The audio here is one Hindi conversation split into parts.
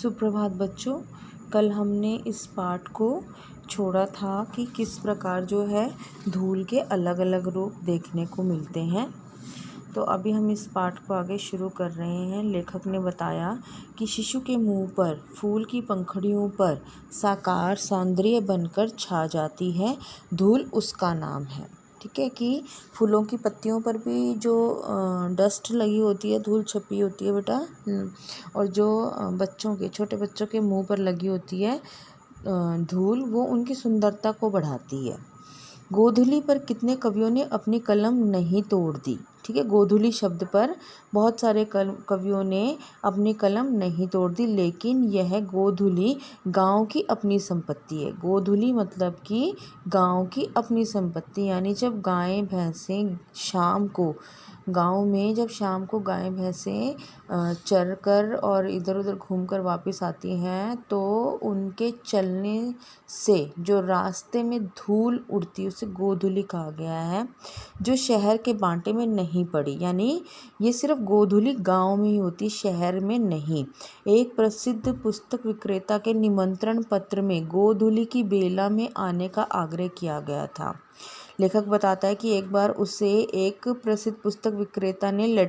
सुप्रभात बच्चों। कल हमने इस पाठ को छोड़ा था कि किस प्रकार जो है धूल के अलग अलग रूप देखने को मिलते हैं। तो अभी हम इस पाठ को आगे शुरू कर रहे हैं। लेखक ने बताया कि शिशु के मुंह पर फूल की पंखुड़ियों पर साकार सौंदर्य बनकर छा जाती है, धूल उसका नाम है। ठीक है कि फूलों की पत्तियों पर भी जो डस्ट लगी होती है, धूल छपी होती है बेटा, और जो बच्चों के छोटे बच्चों के मुंह पर लगी होती है धूल, वो उनकी सुंदरता को बढ़ाती है। गोधूली पर कितने कवियों ने अपनी कलम नहीं तोड़ दी। ठीक है, गोधूली शब्द पर बहुत सारे कवियों ने अपनी कलम नहीं तोड़ दी, लेकिन यह गोधूली गांव की अपनी संपत्ति है। गोधूली मतलब कि गांव की अपनी संपत्ति, यानी जब गायें भैंसें शाम को गांव में जब शाम को गायें भैंसें चर कर और इधर उधर घूमकर वापस आती हैं, तो उनके चलने से जो रास्ते में धूल उड़ती है उसे गोधूली कहा गया है, जो शहर के बांटे में नहीं पड़ी। यानी ये सिर्फ गोधूली गांव में ही होती, शहर में नहीं। एक प्रसिद्ध पुस्तक विक्रेता के निमंत्रण पत्र में गोधूली की बेला में आने का आग्रह किया गया था। लेखक बताता है कि एक बार उसे एक प्रसिद्ध पुस्तक विक्रेता ने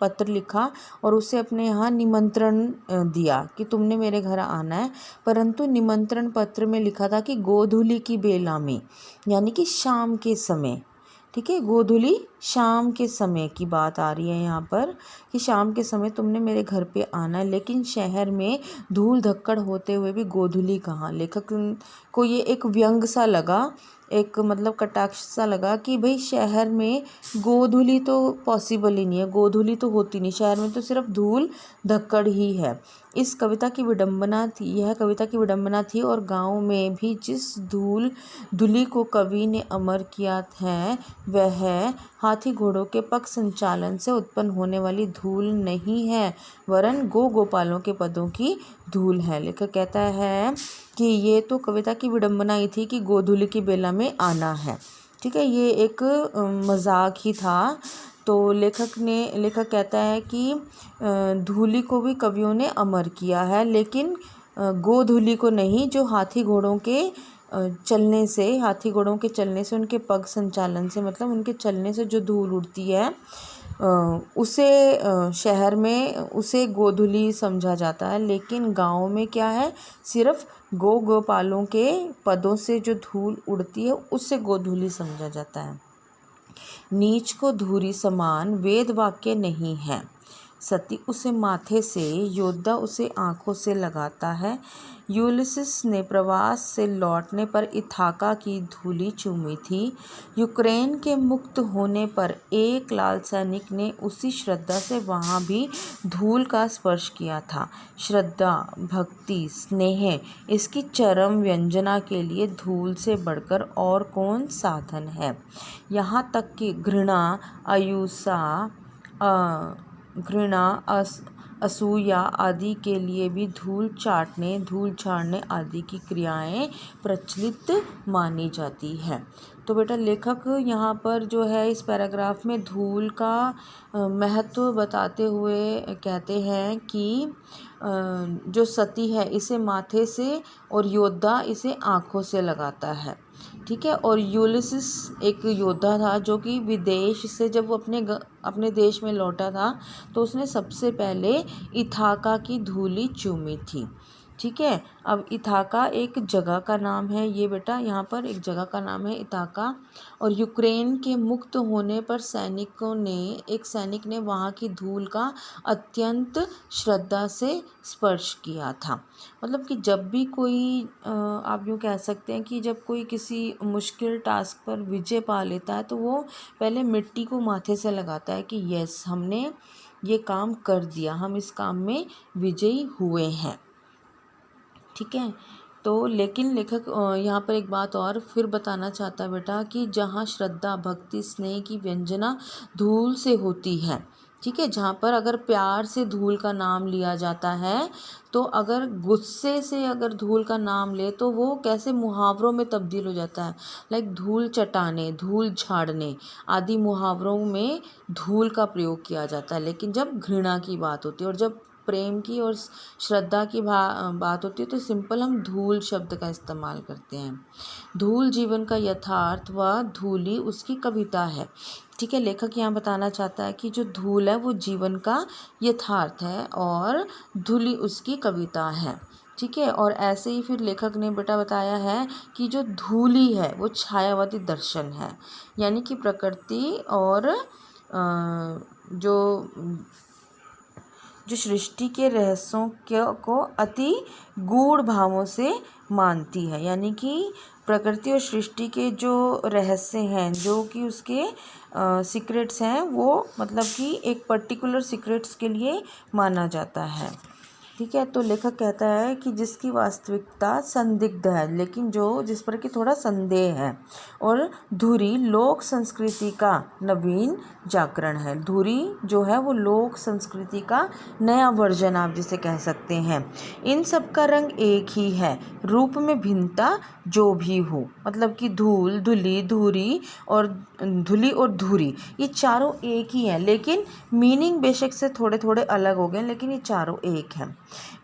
पत्र लिखा और उसे अपने यहाँ निमंत्रण दिया कि तुमने मेरे घर आना है, परंतु निमंत्रण पत्र में लिखा था कि गोधूली की बेला में, यानी कि शाम के समय। ठीक है, गोधूली शाम के समय की बात आ रही है यहाँ पर कि शाम के समय तुमने मेरे घर पे आना है, लेकिन शहर में धूल धक्कड़ होते हुए भी गोधूली कहाँ। लेखक को ये एक व्यंग सा लगा, एक मतलब कटाक्ष सा लगा कि भाई शहर में गोधूली तो पॉसिबल ही नहीं है, गोधूली तो होती नहीं, शहर में तो सिर्फ धूल धक्कड़ ही है। यह कविता की विडंबना थी और गांव में भी जिस धूली को कवि ने अमर किया है वह हाथी घोड़ों के पग संचालन से उत्पन्न होने वाली धूल नहीं है, वरन गोपालों के पदों की धूल है। लेखक कहता है कि ये तो कविता की विडंबना ही थी कि गोधूली की बेला में आना है। ठीक है, ये एक मजाक ही था। तो लेखक कहता है कि धूली को भी कवियों ने अमर किया है, लेकिन गोधूली को नहीं, जो हाथी घोड़ों के चलने से उनके पग संचालन से, मतलब उनके चलने से जो धूल उड़ती है उसे शहर में उसे गोधूली समझा जाता है, लेकिन गांव में क्या है, सिर्फ गोपालों के पदों से जो धूल उड़ती है उससे गोधूली समझा जाता है। नीच को धूरी समान वेद वाक्य नहीं है, सती उसे माथे से, योद्धा उसे आँखों से लगाता है। यूलिसिस ने प्रवास से लौटने पर इथाका की धूली चूमी थी। यूक्रेन के मुक्त होने पर एक लाल सैनिक ने उसी श्रद्धा से वहाँ भी धूल का स्पर्श किया था। श्रद्धा, भक्ति, स्नेह, इसकी चरम व्यंजना के लिए धूल से बढ़कर और कौन साधन है। यहाँ तक कि असूया आदि के लिए भी धूल छाड़ने आदि की क्रियाएं प्रचलित मानी जाती है। तो बेटा लेखक यहाँ पर जो है इस पैराग्राफ में धूल का महत्व बताते हुए कहते हैं कि जो सती है इसे माथे से और योद्धा इसे आँखों से लगाता है। ठीक है, और यूलिसिस एक योद्धा था जो कि विदेश से जब वो अपने देश में लौटा था तो उसने सबसे पहले इथाका की धूली चूमी थी। ठीक है, अब इथाका एक जगह का नाम है, ये बेटा यहाँ पर एक जगह का नाम है इथाका। और यूक्रेन के मुक्त होने पर एक सैनिक ने वहाँ की धूल का अत्यंत श्रद्धा से स्पर्श किया था। मतलब कि जब भी कोई आप यूँ कह सकते हैं कि जब कोई किसी मुश्किल टास्क पर विजय पा लेता है तो वो पहले मिट्टी को माथे से लगाता है कि यस, हमने ये काम कर दिया, हम इस काम में विजयी हुए हैं। ठीक है, तो लेकिन लेखक यहाँ पर एक बात और फिर बताना चाहता है बेटा कि जहाँ श्रद्धा, भक्ति, स्नेह की व्यंजना धूल से होती है, ठीक है, जहाँ पर अगर प्यार से धूल का नाम लिया जाता है, तो अगर गुस्से से अगर धूल का नाम ले तो वो कैसे मुहावरों में तब्दील हो जाता है। लाइक धूल चटाने, धूल झाड़ने आदि मुहावरों में धूल का प्रयोग किया जाता है। लेकिन जब घृणा की बात होती है और जब प्रेम की और श्रद्धा की बात होती है तो सिंपल हम धूल शब्द का इस्तेमाल करते हैं। धूल जीवन का यथार्थ व धूली उसकी कविता है। ठीक है, लेखक यहाँ बताना चाहता है कि जो धूल है वो जीवन का यथार्थ है और धूली उसकी कविता है। ठीक है, और ऐसे ही फिर लेखक ने बेटा बताया है कि जो धूली है वो छायावादी दर्शन है, यानी कि प्रकृति और जो सृष्टि के रहस्यों को अति गूढ़ भावों से मानती है। यानी कि प्रकृति और सृष्टि के जो रहस्य हैं, जो कि उसके सीक्रेट्स हैं, वो मतलब कि एक पर्टिकुलर सीक्रेट्स के लिए माना जाता है। ठीक है, तो लेखक कहता है कि जिसकी वास्तविकता संदिग्ध है, लेकिन जिस पर कि थोड़ा संदेह है, और धुरी लोक संस्कृति का नवीन जागरण है। धुरी जो है वो लोक संस्कृति का नया वर्जन आप जिसे कह सकते हैं। इन सब का रंग एक ही है, रूप में भिन्नता जो भी हो। मतलब कि धूल, धुली, धुरी और धुली और धुरी ये चारों एक ही हैं, लेकिन मीनिंग बेशक से थोड़े थोड़े अलग हो गए, लेकिन ये चारों एक हैं।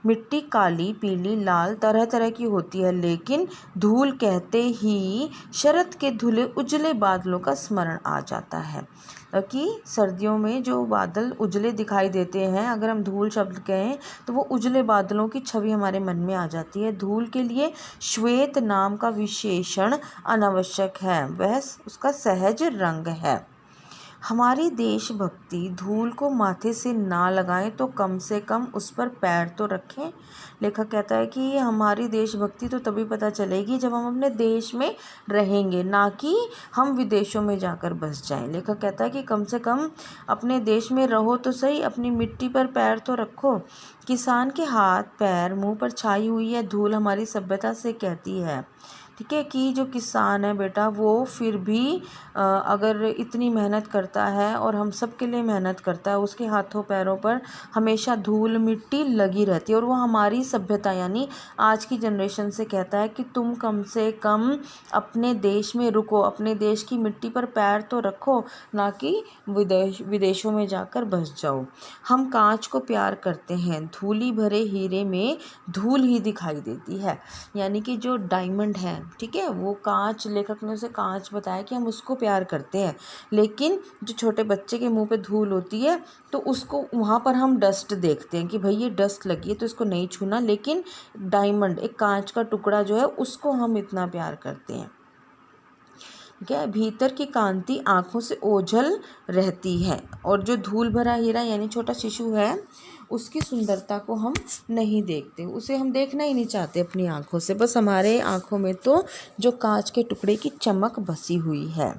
मिट्टी काली, पीली, लाल तरह तरह की होती है, लेकिन धूल कहते ही शरद के धुले उजले बादलों का स्मरण आ जाता है। कि सर्दियों में जो बादल उजले दिखाई देते हैं, अगर हम धूल शब्द कहें तो वो उजले बादलों की छवि हमारे मन में आ जाती है। धूल के लिए श्वेत नाम का विशेषण अनावश्यक है, वह उसका सहज रंग है। हमारी देशभक्ति धूल को माथे से ना लगाएं तो कम से कम उस पर पैर तो रखें। लेखक कहता है कि हमारी देशभक्ति तो तभी पता चलेगी जब हम अपने देश में रहेंगे, ना कि हम विदेशों में जाकर बस जाएं। लेखक कहता है कि कम से कम अपने देश में रहो तो सही, अपनी मिट्टी पर पैर तो रखो। किसान के हाथ पैर मुंह पर छाई हुई है धूल हमारी सभ्यता से कहती है। ठीक है, कि जो किसान है बेटा वो फिर भी अगर इतनी मेहनत करता है और हम सब के लिए मेहनत करता है, उसके हाथों पैरों पर हमेशा धूल मिट्टी लगी रहती है, और वो हमारी सभ्यता यानी आज की जनरेशन से कहता है कि तुम कम से कम अपने देश में रुको, अपने देश की मिट्टी पर पैर तो रखो, ना कि विदेशों में जाकर बस जाओ। हम कांच को प्यार करते हैं, धूली भरे हीरे में धूल ही दिखाई देती है। यानी कि जो डायमंड है, ठीक है, वो कांच, लेखक ने उसे कांच बताया कि हम उसको प्यार करते हैं, लेकिन जो छोटे बच्चे के मुंह पे धूल होती है तो उसको वहाँ पर हम डस्ट देखते हैं कि भाई ये डस्ट लगी है तो इसको नहीं छूना, लेकिन डायमंड एक कांच का टुकड़ा जो है उसको हम इतना प्यार करते हैं। क्या भीतर की कांति आँखों से ओझल रहती है, और जो धूल भरा हीरा यानी छोटा शिशु है उसकी सुंदरता को हम नहीं देखते, उसे हम देखना ही नहीं चाहते अपनी आँखों से। बस हमारे आँखों में तो जो कांच के टुकड़े की चमक बसी हुई है।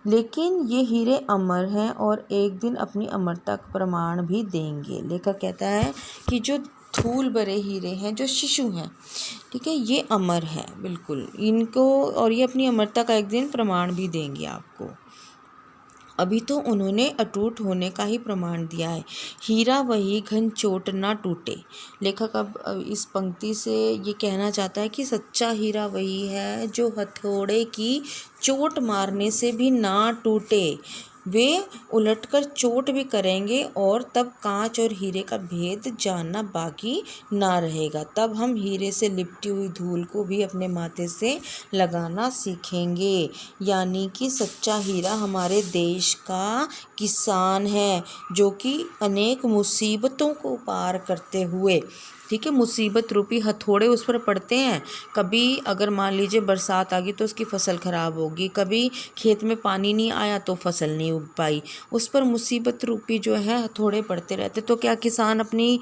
लेकिन ये हीरे अमर हैं और एक दिन अपनी अमरता का प्रमाण भी देंगे। लेखक कहता है कि जो धूल भरे हीरे हैं, जो शिशु हैं, ठीक है, ये अमर हैं बिल्कुल, इनको, और ये अपनी अमरता का एक दिन प्रमाण भी देंगे आपको। अभी तो उन्होंने अटूट होने का ही प्रमाण दिया है। हीरा वही घन चोट ना टूटे। लेखक अब इस पंक्ति से ये कहना चाहता है कि सच्चा हीरा वही है जो हथौड़े की चोट मारने से भी ना टूटे। वे उलटकर चोट भी करेंगे और तब कांच और हीरे का भेद जानना बाकी ना रहेगा। तब हम हीरे से लिपटी हुई धूल को भी अपने माथे से लगाना सीखेंगे। यानी कि सच्चा हीरा हमारे देश का किसान है, जो कि अनेक मुसीबतों को पार करते हुए, ठीक है, मुसीबत रूपी हथौड़े उस पर पड़ते हैं। कभी अगर मान लीजिए बरसात आ गई तो उसकी फसल ख़राब होगी, कभी खेत में पानी नहीं आया तो फसल नहीं उग पाई, उस पर मुसीबत रूपी जो है हथौड़े पड़ते रहते। तो क्या किसान अपनी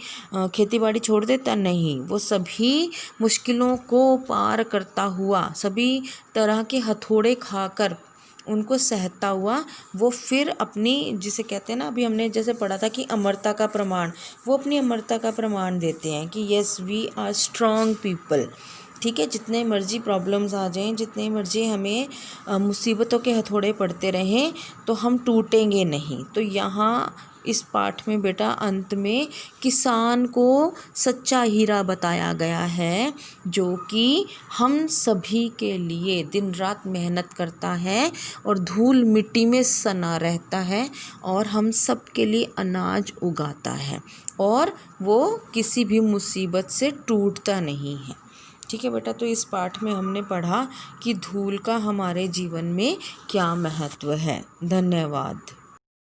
खेती बाड़ी छोड़ देता? नहीं, वो सभी मुश्किलों को पार करता हुआ, सभी तरह के हथौड़े खाकर उनको सहता हुआ, वो फिर अपनी, जिसे कहते हैं ना, अभी हमने जैसे पढ़ा था कि अमरता का प्रमाण, वो अपनी अमरता का प्रमाण देते हैं कि yes we are strong people. ठीक है, जितने मर्जी प्रॉब्लम्स आ जाएं, जितने मर्जी हमें मुसीबतों के हथौड़े पड़ते रहें, तो हम टूटेंगे नहीं। तो यहाँ इस पाठ में बेटा अंत में किसान को सच्चा हीरा बताया गया है, जो कि हम सभी के लिए दिन रात मेहनत करता है और धूल मिट्टी में सना रहता है और हम सब के लिए अनाज उगाता है और वो किसी भी मुसीबत से टूटता नहीं है। ठीक है बेटा, तो इस पाठ में हमने पढ़ा कि धूल का हमारे जीवन में क्या महत्व है। धन्यवाद।